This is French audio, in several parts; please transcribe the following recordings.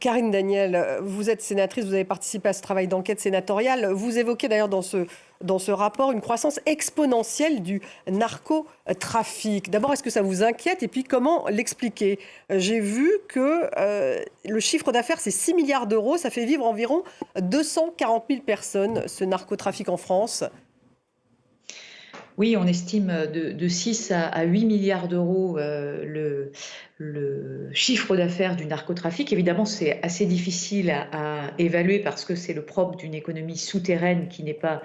Karine Daniel, vous êtes sénatrice, vous avez participé à ce travail d'enquête sénatoriale. Vous évoquez d'ailleurs dans ce rapport une croissance exponentielle du narcotrafic. D'abord, est-ce que ça vous inquiète? Et puis, comment l'expliquer? J'ai vu que le chiffre d'affaires, c'est 6 milliards d'euros. Ça fait vivre environ 240 000 personnes, ce narcotrafic en France. Oui, on estime de 6 à 8 milliards d'euros le chiffre d'affaires du narcotrafic. Évidemment, c'est assez difficile à évaluer parce que c'est le propre d'une économie souterraine qui n'est pas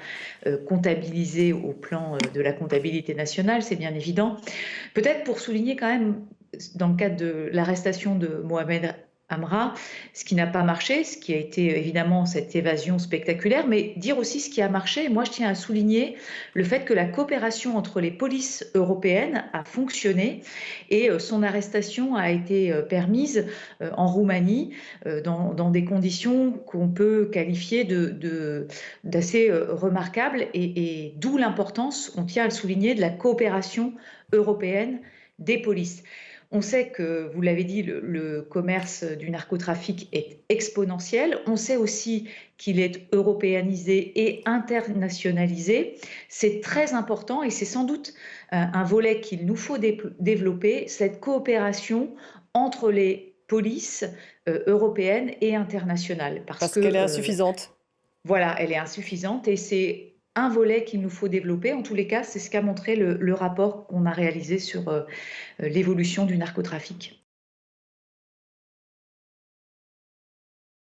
comptabilisée au plan de la comptabilité nationale, c'est bien évident. Peut-être pour souligner quand même, dans le cadre de l'arrestation de Mohamed Amra, ce qui n'a pas marché, ce qui a été évidemment cette évasion spectaculaire, mais dire aussi ce qui a marché. Moi, je tiens à souligner le fait que la coopération entre les polices européennes a fonctionné et son arrestation a été permise en Roumanie dans des conditions qu'on peut qualifier d'assez remarquables et d'où l'importance, on tient à le souligner, de la coopération européenne des polices. On sait que, vous l'avez dit, le commerce du narcotrafic est exponentiel. On sait aussi qu'il est européanisé et internationalisé. C'est très important et c'est sans doute un volet qu'il nous faut développer, cette coopération entre les polices européennes et internationales. Parce Parce que, qu'elle est insuffisante. voilà, elle est insuffisante et c'est un volet qu'il nous faut développer. En tous les cas, c'est ce qu'a montré le rapport qu'on a réalisé sur l'évolution du narcotrafic.